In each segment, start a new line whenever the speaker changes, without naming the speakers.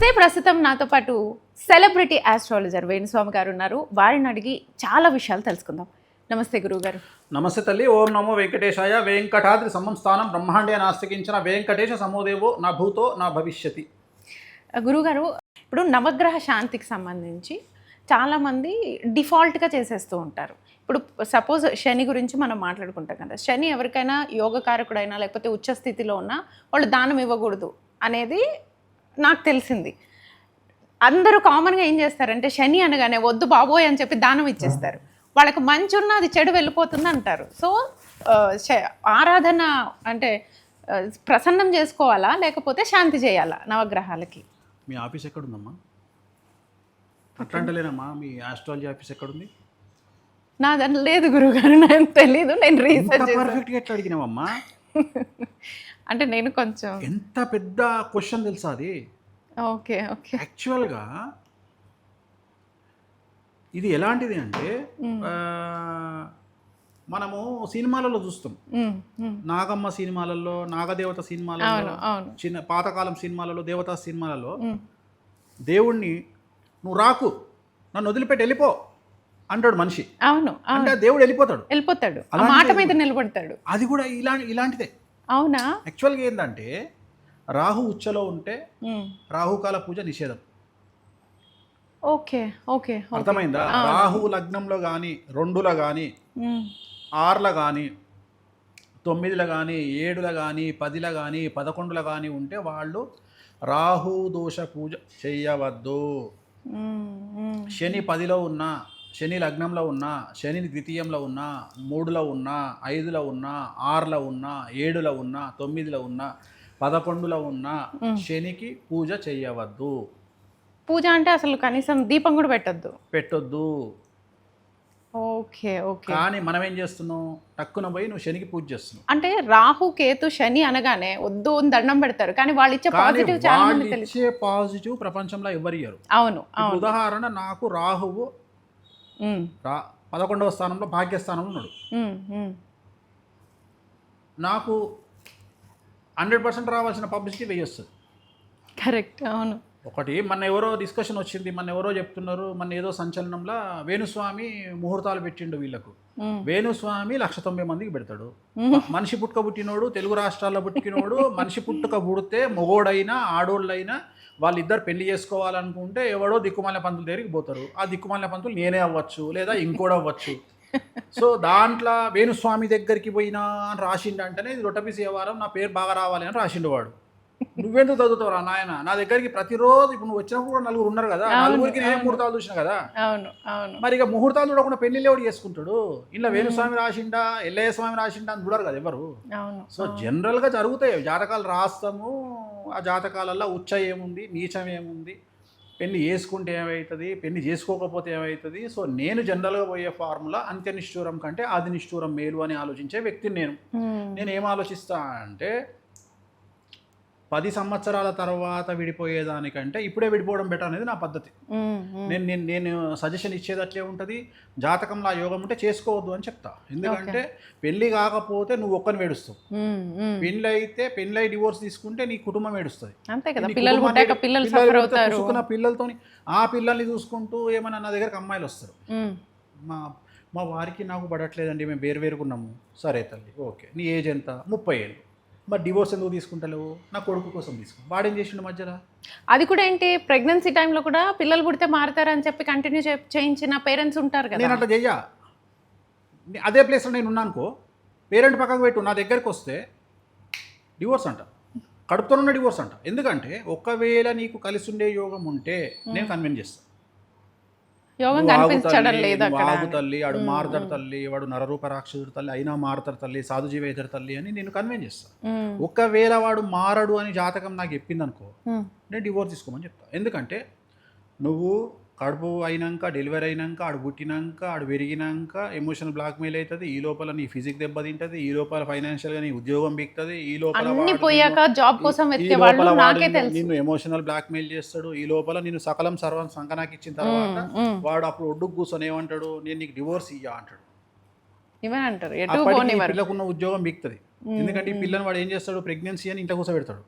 నమస్తే. ప్రస్తుతం నాతో పాటు సెలబ్రిటీ ఆస్ట్రాలజర్ వేణుస్వామి గారు ఉన్నారు. వారిని అడిగి చాలా విషయాలు తెలుసుకుందాం. నమస్తే గురువుగారు.
నమస్తే తల్లి. ఓం నమో వెంకటేశాయ. వెంకటాద్రి సంస్థానం బ్రహ్మాండే నాస్తికించిన వెంకటేశ సమోదేవో నా భూతో నా భవిష్యతి.
గురువుగారు, ఇప్పుడు నవగ్రహ శాంతికి సంబంధించి చాలామంది డిఫాల్ట్గా చేసేస్తూ ఉంటారు. ఇప్పుడు సపోజ్ శని గురించి మనం మాట్లాడుకుంటాం కదా. శని ఎవరికైనా యోగకారకుడైనా లేకపోతే ఉచ్చ స్థితిలో ఉన్నా వాళ్ళు దానం ఇవ్వకూడదు అనేది నాకు తెలిసింది. అందరూ కామన్గా ఏం చేస్తారంటే శని అనగానే వద్దు బాబోయ్ అని చెప్పి దానం ఇచ్చేస్తారు. వాళ్ళకి మంచి ఉన్న అది చెడు వెళ్ళిపోతుంది అంటారు. సో ఆరాధన అంటే ప్రసన్నం చేసుకోవాలా లేకపోతే శాంతి చేయాలా నవగ్రహాలకి?
మీ ఆఫీస్ ఎక్కడుందమ్మా? అట్లాంటలేనమ్మా. మీ ఆస్ట్రాలజీ ఆఫీస్ ఎక్కడుంది?
నాదని లేదు గురువుగారు, నాకు తెలీదు. నేను రీసెర్చ్
పర్ఫెక్ట్గా ఎట్లా అడిగినావమ్మా?
అంటే నేను కొంచెం
ఎంత పెద్ద క్వశ్చన్ తెలుసా అది.
Okay okay.
యాక్చువల్గా ఇది ఎలాంటిది అంటే మనము సినిమాలలో చూస్తాం. నాగమ్మ సినిమాలలో, నాగదేవత సినిమాలలో, చిన్న పాతకాలం సినిమాలలో, దేవతా సినిమాలలో దేవుణ్ణి నువ్వు రాకు, నన్ను వదిలిపెట్టి వెళ్ళిపో అంటాడు మనిషి.
అవును,
అంటే దేవుడు వెళ్ళిపోతాడు,
ఆ మాట మీద నిలబడతాడు.
అది కూడా ఇలాంటిదే.
అవునా?
యాక్చువల్గా ఏంటంటే రాహు ఉచ్చలో ఉంటే రాహుకాల పూజ నిషేధం.
ఓకే ఓకే,
అర్థమైందా? రాహు లగ్నంలో కానీ, 2లో కానీ, 6లో కానీ, 9లో కానీ, 7లో కానీ, 10లో కానీ, 11లో కానీ ఉంటే వాళ్ళు రాహు దోష పూజ చేయవద్దు. శని 10లో ఉన్నా, శని లగ్నంలో ఉన్నా, శని ద్వితీయంలో ఉన్నా, 3లో ఉన్నా, 5లో ఉన్నా, 6లో ఉన్నా, 7లో ఉన్నా, 9లో ఉన్నా, 11లో ఉన్నా శనికి పూజ చేయవద్దు.
పూజ అంటే అసలు కనీసం దీపం కూడా పెట్టొద్దు. Okay okay.
కానీ మనం ఏం చేస్తున్నాం, టక్కున పోయి నువ్వు శనికి పూజ చేస్తున్నావు.
అంటే రాహు కేతు శని అనగానే వద్దు అని దండం పెడతారు, కానీ వాళ్ళు ఇచ్చే పాజిటివ్ చాలా మంది తెలుసు.
ఇచ్చే పాజిటివ్ ప్రపంచంలో ఎవరు ఇయ్యరు.
అవును.
ఉదాహరణ, నాకు రాహువు 11వ స్థానంలో భాగ్యస్థానంలో ఉన్నాడు. నాకు 100% రావాల్సిన పబ్లిసిటీ వేయొస్తుంది.
కరెక్ట్. అవును.
ఒకటి మన ఎవరో డిస్కషన్ వచ్చింది, మన ఎవరో చెప్తున్నారు, మన ఏదో సంచలనంలో వేణుస్వామి ముహూర్తాలు పెట్టిండు వీళ్ళకు. వేణుస్వామి 190 మందికి పెడతాడు. మనిషి పుట్టుక పుట్టినోడు, తెలుగు రాష్ట్రాల్లో పుట్టినోడు, మనిషి పుట్టుక పుడితే మొగోడైనా ఆడోళ్ళైనా వాళ్ళిద్దరు పెళ్లి చేసుకోవాలనుకుంటే ఎవడో దిక్కుమాల పంతుల దగ్గరికి పోతారు. ఆ దిక్కుమాల పంతులు నేనే అవ్వచ్చు, లేదా ఇంకోటి అవ్వచ్చు. సో దాంట్లో వేణుస్వామి దగ్గరికి పోయినా అని రాసిండు అంటేనే ఇది రొట్టపీసి వ్యవహారం, నా పేరు బాగా రావాలి అని రాసిండు వాడు. నువ్వెందుకు చదువుతావురా నాయన? నా దగ్గరికి ప్రతిరోజు, ఇప్పుడు నువ్వు వచ్చినప్పుడు కూడా 4 ఉన్నారు కదా, 4కి నేను ముహూర్తాలు చూసిన కదా. మరి ఇక ముహూర్తాలు చూడకుండా పెళ్లి ఎవడు చేసుకుంటాడు? ఇలా వేణుస్వామి రాసిండా, ఎల్లయ్య స్వామి రాసిండా అని చూడరు కదా ఎవరు. సో జనరల్గా జరుగుతాయి జాతకాలు, రాస్తాము. ఆ జాతకాలలో ఉచ్చ ఏముంది, నీచం ఏముంది, పెళ్లి చేసుకుంటే ఏమవుతుంది, పెళ్లి చేసుకోకపోతే ఏమవుతుంది. సో నేను జనరల్గా పోయే ఫార్ములా అంత్యనిష్ఠూరం కంటే ఆది నిష్ఠూరం మేలు అని ఆలోచించే వ్యక్తిని నేను ఏం ఆలోచిస్తా అంటే 10 సంవత్సరాల తర్వాత విడిపోయేదానికంటే ఇప్పుడే విడిపోవడం బెటర్ అనేది నా పద్ధతి. నేను సజెషన్ ఇచ్చేది అట్లే ఉంటుంది. జాతకంలో ఆ యోగం ఉంటే చేసుకోవద్దు అని చెప్తా. ఎందుకంటే పెళ్లి కాకపోతే నువ్వు ఒక్కని ఏడుస్తావు, పెళ్ళై డివోర్స్ తీసుకుంటే నీ కుటుంబం ఏడుస్తుంది. చూసుకున్న పిల్లలతో ఆ పిల్లల్ని చూసుకుంటూ ఏమన్నా నా దగ్గరకు అమ్మాయిలు వస్తారు, మా వారికి నాకు పడట్లేదండి, మేము వేరువేరుకున్నాము. సరే తల్లి, ఓకే, నీ ఏజ్ ఎంత? 30 ఏళ్ళు. మరి డివోర్స్ ఎందుకు తీసుకుంటలేవు? నా కొడుకు కోసం తీసుకో. వాడేం చేసిండు మధ్యలో?
అది కూడా ఏంటి, ప్రెగ్నెన్సీ టైంలో కూడా పిల్లలు పుడితే మారుతారని చెప్పి కంటిన్యూ చేయించిన పేరెంట్స్ ఉంటారు కదా.
నేను అట్లా చెయ్యా. అదే ప్లేస్లో నేను ఉన్నానుకో, పేరెంట్ పక్కకు పెట్టు, నా దగ్గరికి వస్తే డివోర్స్ అంట, కడుపుతోనున్న డివోర్స్ అంట. ఎందుకంటే ఒకవేళ నీకు కలిసి ఉండే యోగం ఉంటే నేను కన్విన్స్ చేస్తాను. వాగు తల్లి, వాడు మారుతాడు తల్లి, వాడు నరరూప రాక్షసుడు తల్లి అయినా మారుతాడు తల్లి, సాధుజీవి అవుతాడు తల్లి అని నేను కన్విన్స్ చేస్తాను. ఒకవేళ వాడు మారడు అని జాతకం నాకు చెప్పింది అనుకో, నేను డివోర్స్ తీసుకోమని చెప్తాను. ఎందుకంటే నువ్వు కడుపు అయినాక, డెలివరీ అయినాక, ఆడు పుట్టినాక, ఆడు పెరిగినాక ఎమోషనల్ బ్లాక్మెయిల్ అవుతుంది. ఈ లోపల నీ ఫిజిక్ దెబ్బతింటుంది, ఈ లోపల ఫైనాన్షియల్గా నీ ఉద్యోగం బిక్తుంది, ఈ లోపల నిన్ను ఎమోషనల్ బ్లాక్మెయిల్ చేస్తాడు, ఈ లోపల నిన్ను సకలం సర్వం సంకనాకి ఇచ్చిన తర్వాత వాడు అప్పుడు ఒడ్డుకు కూర్చొని ఏమంటాడు, నేను నీకు డివోర్స్ ఇయ్యా అంటాడు. పిల్లకున్న ఉద్యోగం బిక్తుంది. ఎందుకంటే ఈ పిల్లని వాడు ఏం చేస్తాడు, ప్రెగ్నెన్సీ అని ఇంట్లో కూర్చోబెడతాడు.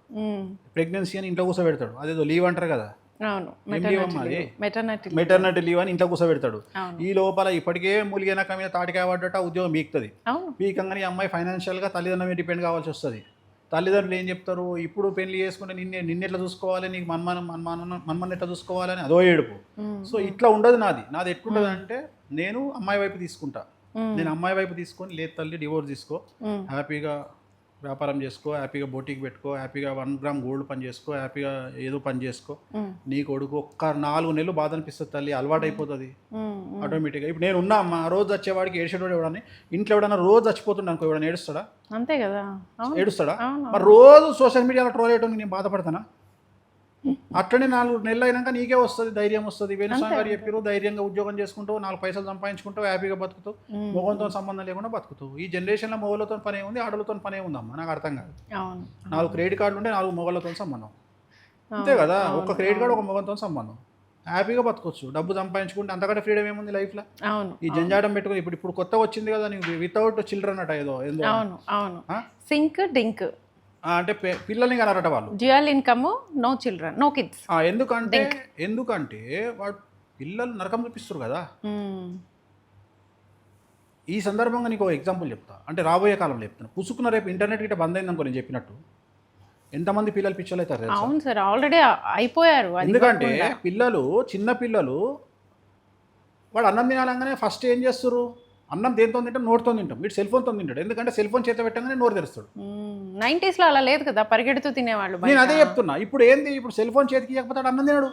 అదేదో లీవ్ అంటారు కదా,
అవును,
ఏం లీవ్ అమ్మా అది?
మెటర్నిటీ
మెటర్నిటీ లీవ్ అని ఇంట్లో కూర్చోబెడతాడు.
అవును.
ఈ లోపల ఇప్పటికే మూలిగనక మీద తాటికాయ పడ్డట ఉద్యోగం పీకుతుంది.
అవును.
పీకంగానే ఈ అమ్మాయి ఫైనాన్షియల్గా తల్లిదండ్రుల మీద డిపెండ్ కావాల్సి వస్తుంది. తల్లిదండ్రులు ఏం చెప్తారు, ఇప్పుడు పెళ్లి చేసుకుంటే నిన్నెట్లా చూసుకోవాలి, నీకు మన్మన్ ఎట్లా చూసుకోవాలని అదో ఏడుపు. సో ఇట్లా ఉండదు నాది ఎట్లుంటుంది అంటే, నేను అమ్మాయి వైపు తీసుకుంటా. నేను అమ్మాయి వైపు తీసుకొని, లేదు తల్లి డివోర్స్ తీసుకో, హ్యాపీగా వ్యాపారం చేసుకో, హ్యాపీగా బోటికి పెట్టుకో, హ్యాపీగా 1 గ్రామ్ గోల్డ్ పని చేసుకో, హ్యాపీగా ఏదో పని చేసుకో, నీ కొడుకు ఒక్క 4 నెలలు బాధ అనిపిస్తుంది తల్లి, అలవాటు అయిపోతుంది ఆటోమేటిక్గా. ఇప్పుడు నేను ఉన్నా అమ్మ, రోజు వచ్చేవాడికి ఏడ్చేటోడు ఎవడని, ఇంట్లో ఎవడన్నా రోజు చచ్చిపోతుండే అనుకో, ఎవడన్నా ఏడుస్తాడా?
అంతే కదా.
ఏడుస్తాడా? మరి రోజు సోషల్ మీడియాలో ట్రోల్ చేయడం నేను బాధపడతానా? అట్లనే 4 నెలలు అయినాక నీకే వస్తుంది, ధైర్యం వస్తుంది. వేణుస్వామి గారు చెప్పారు, ధైర్యంగా ఉద్యోగం చేసుకుంటూ 4 పైసలు సంపాదించుకుంటూ హ్యాపీగా బతుకుతావు, మొగంతో సంబంధం లేకుండా బతుకుతావు. ఈ జనరేషన్లో మొగలతో పనే ఉంది, ఆడలతో పనే ఉందమ్మా, నాకు అర్థం కాదు. 4 క్రెడిట్ కార్డులు ఉంటే 4 మొగలతో సంబంధం, అంతే కదా. ఒక క్రెడిట్ కార్డు ఒక మొగంతో సంబంధం, హ్యాపీగా బతకొచ్చు, డబ్బు సంపాదించుకుంటే అంతకంటే ఫ్రీడమ్ ఏముంది లైఫ్లో? ఈ జంజాటం పెట్టుకుని ఇప్పుడు కొత్తగా వచ్చింది కదా, నీకు వితౌట్ చిల్డ్రన్ అట ఏదో
సింక్ డింక్
అంటే పిల్లల్ని కనరట వాళ్ళు,
dual income, no children, no kids.
ఎందుకంటే వాడు పిల్లలు నరకం చూపిస్తారు కదా. ఈ సందర్భంగా నీకు ఎగ్జాంపుల్ చెప్తా, అంటే రాబోయే కాలంలో చెప్తాను. పుసుకున్న రేపు ఇంటర్నెట్ గిట్ట బంద్ అయిందనుకో, నేను చెప్పినట్టు ఎంతమంది పిల్లలు పిచ్చలు అవుతారు?
అవును సార్, ఆల్రెడీ అయిపోయారు.
ఎందుకంటే చిన్న పిల్లలు వాడు అన్నం తినాలంగానే ఫస్ట్ ఏం చేస్తారు, అన్నం దేంతో తింటాం, నోటితో తింటాం. వీడు సెల్ ఫోన్తో తింటాడు, ఎందుకంటే సెల్ ఫోన్ చేత పెట్టగానే నోరు తెరుస్తాడు.
90s లో అలా లేదు కదా, పరిగెడుతూ తినేవాళ్ళు.
నేను అదే చెప్తున్నా, ఇప్పుడు ఏంది, ఇప్పుడు సెల్ ఫోన్ చేతికి ఇవ్వకపోతే అన్నం తినడు,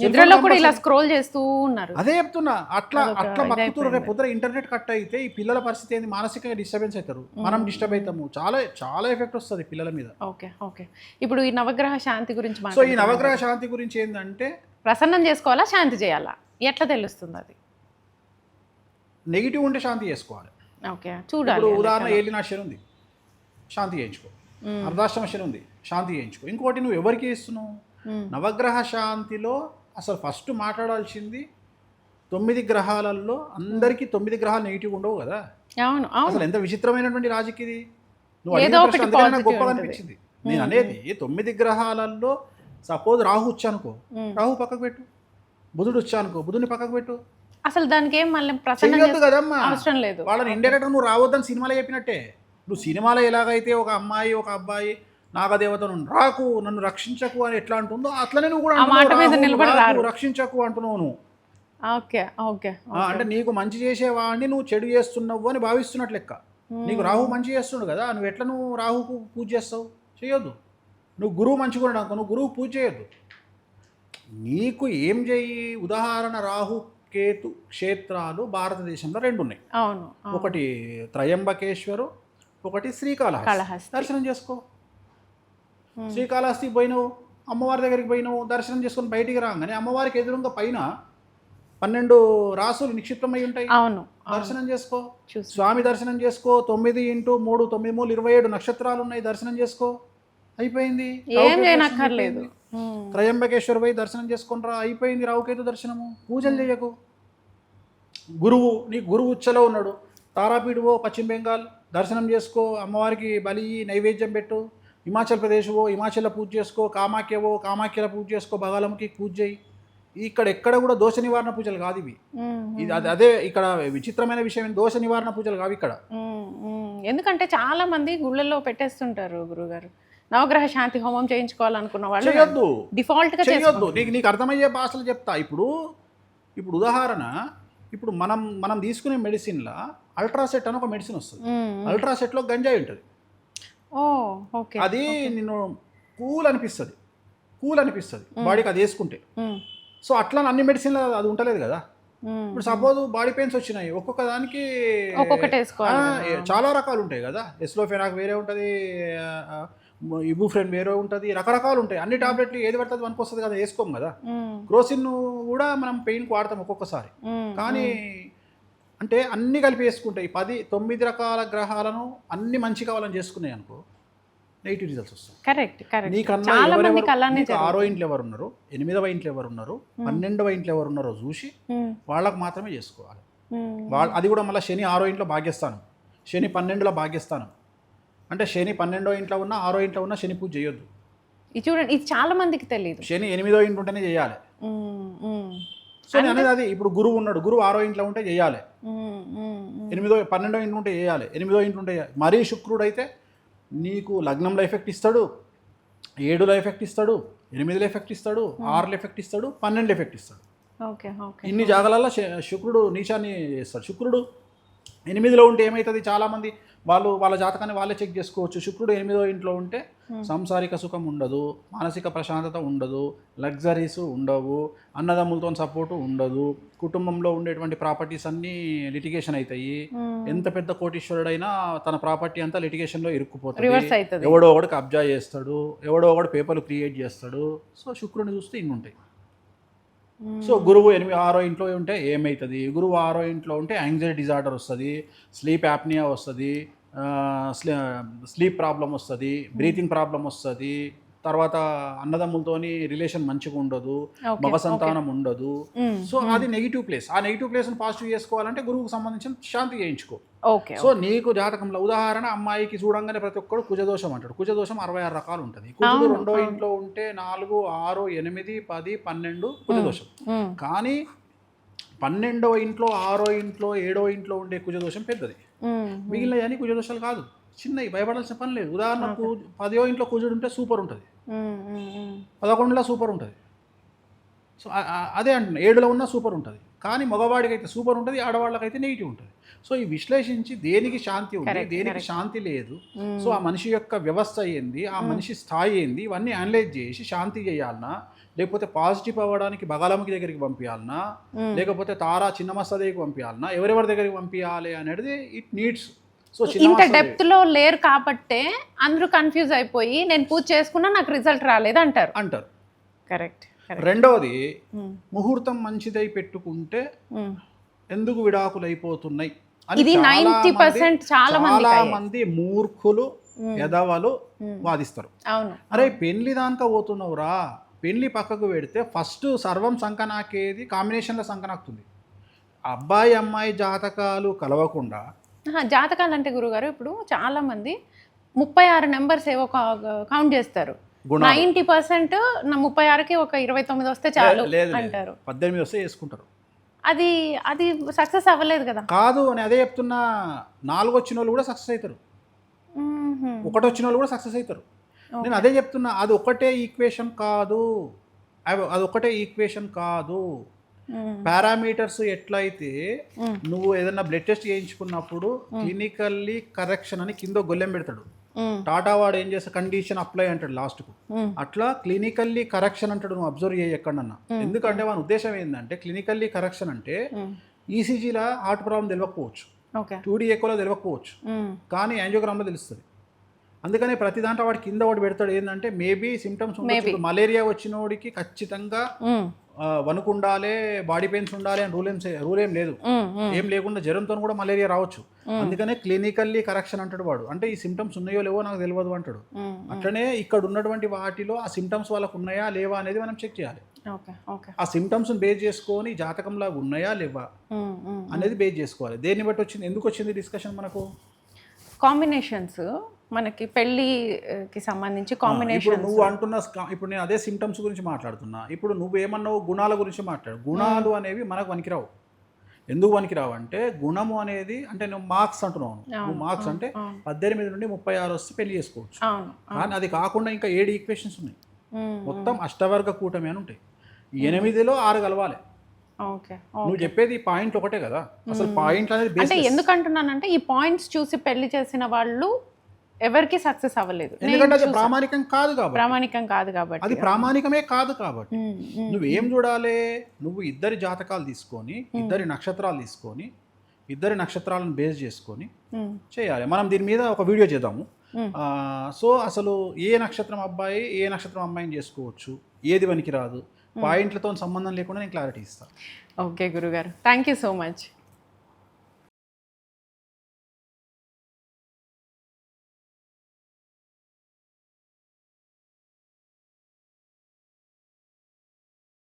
నిద్రలో కూడా ఇలా స్క్రోల్ చేస్తూ ఉన్నారు.
అదే చెప్తున్నా, అట్లా బతుకుతున్నారు. రేపు పొద్దున ఇంటర్నెట్ కట్ అయితే ఈ పిల్లల పరిస్థితి ఏంది, మానసికంగా డిస్టర్బెన్స్ అవుతారు, మనం డిస్టర్బ్ అవుతాము, చాలా చాలా ఎఫెక్ట్ వస్తుంది పిల్లల మీద.
ఓకే ఇప్పుడు ఈ నవగ్రహ శాంతి గురించి
సో ఈ నవగ్రహ శాంతి గురించి ఏంటంటే,
ప్రసన్నం చేసుకోవాలా, శాంతి చేయాలా, ఎట్లా తెలుస్తుంది అది?
నెగిటివ్ ఉంటే శాంతి చేసుకోవాలి.
ఓకే, చూడాలి.
ఇప్పుడు ఉదాహరణ ఏలినాటి శని ఉంది, శాంతి చేయించుకో. అర్ధాష్టమ శని ఉంది, శాంతి చేయించుకో. ఇంకోటి, నువ్వు ఎవరికి ఇస్తున్నావు? నవగ్రహ శాంతిలో అసలు ఫస్ట్ మాట్లాడాల్సింది 9 గ్రహాలలో అందరికీ 9 గ్రహాలు నెగిటివ్ ఉండవు కదా.
అవును.
అసలు ఎంత విచిత్రమైనటువంటి లాజిక్ ఇది. నువ్వు అడిగిన గొప్పగా అనిపించింది. నేను అనేది 9 గ్రహాలలో సపోజ్ రాహు వచ్చా అనుకో, రాహు పక్కకు పెట్టు. బుధుడు వచ్చా అనుకో, బుధుడిని పక్కకు పెట్టు.
అసలు దానికి ఏం మళ్ళీ
కదమ్మా,
అవసరం లేదు.
వాళ్ళని ఇండైరెక్ట్ నువ్వు రావద్దని సినిమాలో చెప్పినట్టే. నువ్వు సినిమాలో ఎలాగైతే ఒక అమ్మాయి ఒక అబ్బాయి నాగదేవతను రాకు, నన్ను రక్షించకు అని ఎట్లా అంటుందో, అట్లనే నువ్వు కూడా రక్షించకు అంటున్నావు నువ్వు. అంటే నీకు మంచి చేసేవాడిని నువ్వు చెడు చేస్తున్నావు అని భావిస్తున్నట్లు లెక్క. నీకు రాహు మంచి చేస్తుండు కదా, నువ్వు ఎట్లా నువ్వు రాహుకు పూజ చేస్తావు? చేయొద్దు. నువ్వు గురువు మంచిగా ఉన్నాడు అనుకో, నువ్వు గురువు పూజ చేయొద్దు. నీకు ఏం చెయ్యి, ఉదాహరణ రాహు కేతు క్షేత్రాలు భారతదేశంలో 2 ఉన్నాయి. ఒకటి త్రయంబకేశ్వరు, ఒకటి శ్రీకాళహస్తి. దర్శనం చేసుకో. శ్రీకాళహస్తికి పోయినావు, అమ్మవారి దగ్గరికి పోయినావు, దర్శనం చేసుకొని బయటికి రాగానే అమ్మవారికి ఎదురుగా పైన 12 రాసులు నిక్షిప్తమై ఉంటాయి. దర్శనం చేసుకో. స్వామి దర్శనం చేసుకో. 9 × 3 9 × 27 నక్షత్రాలు ఉన్నాయి, దర్శనం చేసుకో. అయిపోయింది. త్రయంబకేశ్వర పోయి దర్శనం చేసుకొని రా, అయిపోయింది. రావుకేతు దర్శనము. పూజలు చేయకు. గురువు, నీ గురువు ఉచ్చలో ఉన్నాడు, తారాపీఠ పో, పశ్చిమ బెంగాల్ దర్శనం చేసుకో, అమ్మవారికి బలి నైవేద్యం పెట్టు. హిమాచల్ ప్రదేశ్ పో, హిమాచల్లో పూజ చేసుకో. కామాఖ్యవో, కామాఖ్యలో పూజ చేసుకో. బగాలముకి పూజ చేయి. ఇక్కడ ఎక్కడ కూడా దోష నివారణ పూజలు కాదు ఇవి. అదే ఇక్కడ విచిత్రమైన విషయం, దోష నివారణ పూజలు కావు ఇక్కడ.
ఎందుకంటే చాలా మంది గుళ్ళల్లో పెట్టేస్తుంటారు గురుగారు. నవగ్రహ శాంతి హోమం చేయించుకోవాలనుకున్న వాళ్ళు
చేయొద్దు,
డిఫాల్ట్గా
చేయొద్దు. నీకు అర్థమయ్యే భాషలు చెప్తా. ఇప్పుడు ఉదాహరణ, ఇప్పుడు మనం తీసుకునే మెడిసిన్లో అల్ట్రాసెట్ అని ఒక మెడిసిన్ వస్తుంది. అల్ట్రాసెట్లో గంజాయి ఉంటుంది. అది నిన్ను కూల్ అనిపిస్తుంది బాడీకి, అది వేసుకుంటే. సో అట్లా అన్ని మెడిసిన్లో అది ఉంటలేదు కదా. ఇప్పుడు సపోజ్ బాడీ పెయిన్స్ వచ్చినాయి, ఒక్కొక్క దానికి చాలా రకాలు ఉంటాయి కదా. ఎస్లోఫెనాక్ వేరే ఉంటుంది, ఇబుఫ్రెన్ వేరే ఉంటుంది, రకరకాలు ఉంటాయి. అన్ని టాబ్లెట్లు ఏది పడుతుంది మనకు వస్తుంది కదా, వేసుకోం కదా. క్రోసిన్ కూడా మనం పెయిన్కి వాడతాం ఒక్కొక్కసారి. కానీ అంటే అన్ని కలిపి వేసుకుంటాయి. 9 రకాల గ్రహాలను అన్ని మంచి కావాలని చేసుకున్నాయి అనుకో, నెగిటివ్ రిజల్ట్స్ వస్తాయి.
కరెక్ట్.
నీకన్నా 6వ ఇంట్లో ఎవరు ఉన్నారు, 8వ ఇంట్లో ఎవరు ఉన్నారు, 12వ ఇంట్లో ఎవరు ఉన్నారో చూసి వాళ్ళకు మాత్రమే చేసుకోవాలి. అది కూడా మళ్ళీ శని 6వ ఇంట్లో భాగ్యస్థానం, శని 12లో భాగ్యస్థానం. అంటే శని 12వ ఇంట్లో ఉన్నా 6వ ఇంట్లో ఉన్నా శని పూజ చేయొద్దు.
ఇది చూడండి, ఇది చాలా మందికి తెలియదు.
శని 8వ ఇంటి ఉంటేనే చేయాలి. సో నేను అనేది అది, ఇప్పుడు గురువు ఉన్నాడు, గురువు 6వ ఇంట్లో ఉంటే చేయాలి, 12వ ఇంటి ఉంటే చేయాలి, 8వ ఇంటి ఉంటే చేయాలి. మరీ శుక్రుడు అయితే నీకు లగ్నంలో ఎఫెక్ట్ ఇస్తాడు, 7లో ఎఫెక్ట్ ఇస్తాడు, 8లో ఎఫెక్ట్ ఇస్తాడు, 6లో ఎఫెక్ట్ ఇస్తాడు, 12లో ఎఫెక్ట్ ఇస్తాడు.
Okay okay.
ఇన్ని జాగాలలో శుక్రుడు నీచాన్ని చేస్తాడు. శుక్రుడు 8లో ఉంటే ఏమవుతుంది, చాలామంది వాళ్ళ జాతకాన్ని వాళ్ళే చెక్ చేసుకోవచ్చు. శుక్రుడు 8వ ఇంట్లో ఉంటే సంసారిక సుఖం ఉండదు, మానసిక ప్రశాంతత ఉండదు, లగ్జరీస్ ఉండవు, అన్నదమ్ములతో సపోర్టు ఉండదు, కుటుంబంలో ఉండేటువంటి ప్రాపర్టీస్ అన్నీ లిటిగేషన్ అవుతాయి. ఎంత పెద్ద కోటీశ్వరుడైనా తన ప్రాపర్టీ అంతా లిటిగేషన్లో ఇరుక్కుపోతుంది. ఎవడో ఒకడు కబ్జా చేస్తాడు, ఎవడో ఒకడు పేపర్లు క్రియేట్ చేస్తాడు. సో శుక్రుడిని చూస్తే ఇన్ని ఉంటాయి. సో గురువు 6వ ఇంట్లో ఉంటే ఏమవుతుంది, గురువు 6వ ఇంట్లో ఉంటే యాంగ్జైటీ డిజార్డర్ వస్తుంది, స్లీప్ యాప్నియా వస్తుంది, స్లీప్ ప్రాబ్లం వస్తుంది, బ్రీతింగ్ ప్రాబ్లం వస్తుంది, తర్వాత అన్నదమ్ములతోని రిలేషన్ మంచిగా ఉండదు, మగ సంతానం ఉండదు. సో అది నెగిటివ్ ప్లేస్. ఆ నెగిటివ్ ప్లేస్ని పాజిటివ్ చేసుకోవాలంటే గురువుకు సంబంధించిన శాంతి చేయించుకో. సో నీకు జాతకంలో ఉదాహరణ, అమ్మాయికి చూడంగానే ప్రతి ఒక్కడు కుజదోషం అంటాడు. కుజదోషం 66 రకాలు ఉంటుంది. కుజుడు 2వ ఇంట్లో ఉంటే 4, 6, 8, 10, 12 కుజదోషం. కానీ 12వ ఇంట్లో, 6వ ఇంట్లో, 7వ ఇంట్లో ఉండే కుజదోషం పెద్దది. మిగిలిన అని కుజదోషాలు కాదు, చిన్నవి, భయపడాల్సిన పని లేదు. ఉదాహరణకు 10వ ఇంట్లో కుజుడు ఉంటే సూపర్ ఉంటుంది, 11లో సూపర్ ఉంటుంది. సో అదే అంటున్నా, 7లో ఉన్న సూపర్ ఉంటుంది. కానీ మగవాడికి అయితే సూపర్ ఉంటుంది, ఆడవాళ్ళకైతే నెగిటివ్ ఉంటుంది. సో ఈ విశ్లేషించి దేనికి శాంతి ఉంది, దేనికి శాంతి లేదు, సో ఆ మనిషి యొక్క వ్యవస్థ ఏంది, ఆ మనిషి స్థాయి ఏంది, ఇవన్నీ అనలైజ్ చేసి శాంతి చేయాలన్నా, లేకపోతే పాజిటివ్ అవ్వడానికి బగాలమ్మకి దగ్గరికి పంపించాలన్నా, లేకపోతే తారా చిన్నమస్త దగ్గరికి పంపించాలన్నా, ఎవరెవరి దగ్గరికి పంపించాలి అనేది ఇట్ నీడ్స్. సో
ఇంత డెప్త్ లో లేరు కాబట్టే అందరూ కన్ఫ్యూజ్ అయిపోయి నేను పూజ చేసుకున్నా నాకు రిజల్ట్ రాలేదు అంటారు. కరెక్ట్.
రెండవది, ముహూర్తం మంచిదై పెట్టుకుంటే ఎందుకు విడాకులు అయిపోతున్నాయి అని చాలా మంది మూర్ఖులు, ఎదవలు వాదిస్తారు. అరే పెళ్లి దానిక పోతున్నావురా, పెళ్లి పక్కకు పెడితే ఫస్ట్ సర్వం సంకనాకేది కాంబినేషన్లో సంకనాకుతుంది. అబ్బాయి అమ్మాయి జాతకాలు కలవకుండా,
జాతకాలు అంటే గురుగారు ఇప్పుడు చాలా మంది 36 నెంబర్స్ ఏవో కౌంట్ చేస్తారు. 90% నా 36కి ఒక 29 వస్తే చాలు అంటారు,
18 వస్తే చేసుకుంటారు.
అది సక్సెస్ అవ్వలేదు కదా.
కాదు అని అదే చెప్తున్నా. 4 వచ్చిన వాళ్ళు కూడా సక్సెస్ అవుతారు, 1 వచ్చిన వాళ్ళు కూడా సక్సెస్ అవుతారు. నేను అదే చెప్తున్నా, అది ఒకటే ఈక్వేషన్ కాదు, అదొకటే ఈక్వేషన్ కాదు. పారామీటర్స్ ఎట్లయితే నువ్వు ఏదైనా బ్లడ్ టెస్ట్ చేయించుకున్నప్పుడు క్లినికల్లీ కరెక్షన్ అని కింద గొల్లెం పెడతాడు, టాటా వాడు ఏం చేస్తా కండిషన్ అప్లై అంటాడు లాస్ట్కు, అట్లా క్లినికల్లీ కరెక్షన్ అంటాడు. నువ్వు అబ్జర్వ్ చేయ ఎక్కడన్నా. ఎందుకంటే మన ఉద్దేశం ఏంటంటే క్లినికల్లీ కరెక్షన్ అంటే ఈసీజీలో హార్ట్ ప్రాబ్లం తెలియకపోవచ్చు, 2D ఎకోలో తెలియకపోవచ్చు, కానీ యాంజియోగ్రామ్లో తెలుస్తుంది. అందుకనే ప్రతి దాంట్లో వాడి కింద వాడు పెడతాడు ఏంటంటే మేబీ సిమ్టమ్స్ ఉండొచ్చు. మలేరియా వచ్చినోడికి ఖచ్చితంగా వణుకు ఉండాలి, బాడీ పెయిన్స్ ఉండాలి అని రూల్ ఏం లేదు. ఏం లేకుండా జ్వరంతో కూడా మలేరియా రావచ్చు. అందుకనే క్లినికల్లీ కరెక్షన్ అంటాడు వాడు. అంటే ఈ సిమ్టమ్స్ ఉన్నాయో లేవో నాకు తెలియదు అంటాడు. అట్లనే ఇక్కడ ఉన్నటువంటి వాటిలో ఆ సిమ్టమ్స్ వాళ్ళకు ఉన్నాయా లేవా అనేది మనం చెక్ చేయాలి. ఆ సిమ్టమ్స్ బేస్ చేసుకొని జాతకంలో ఉన్నాయా లేవా అనేది బేస్ చేసుకోవాలి. దేన్ని బట్టి వచ్చింది, ఎందుకు వచ్చింది డిస్కషన్ మనకు?
కాంబినేషన్స్ మనకి పెళ్ళికి సంబంధించి కాంబినేషన్.
ఇప్పుడు నువ్వు అంటున్న, ఇప్పుడు నేను అదే సిమ్టమ్స్ గురించి మాట్లాడుతున్నా. ఇప్పుడు నువ్వేమన్నావు గుణాల గురించి మాట్లాడు. గుణాలు అనేవి మనకు పనికిరావు. ఎందుకు పనికిరావు అంటే, గుణము అనేది అంటే నువ్వు మార్క్స్ అంటున్నావు. నువ్వు మార్క్స్ అంటే 18 నుండి 36 వస్తే పెళ్లి చేసుకోవచ్చు. కానీ అది కాకుండా ఇంకా 7 ఈక్వేషన్స్ ఉన్నాయి. మొత్తం అష్టవర్గ కూటమి అని ఉంటాయి. 8లో 6 కలవాలి. నువ్వు చెప్పేది పాయింట్ ఒకటే కదా. అసలు పాయింట్ అనేది
అంటే ఎందుకు అంటున్నానంటే ఈ పాయింట్స్ చూసి పెళ్లి చేసిన వాళ్ళు ఎవరికి సక్సెస్ అవ్వలేదు.
ఎందుకంటే అది ప్రామాణికం కాదు
కాబట్టి.
అది ప్రామాణికమే కాదు కాబట్టి నువ్వేం చూడాలి, నువ్వు ఇద్దరి జాతకాలు తీసుకొని, ఇద్దరి నక్షత్రాలు తీసుకొని, ఇద్దరి నక్షత్రాలను బేస్ చేసుకొని చేయాలి. మనం దీని మీద ఒక వీడియో చేద్దాము. సో అసలు ఏ నక్షత్రం అబ్బాయి ఏ నక్షత్రం అమ్మాయిని చేసుకోవచ్చు, ఏది పనికి రాదు, పాయింట్లతో సంబంధం లేకుండా నేను క్లారిటీ ఇస్తాను.
ఓకే గురుగారు, థ్యాంక్ యూ సో మచ్.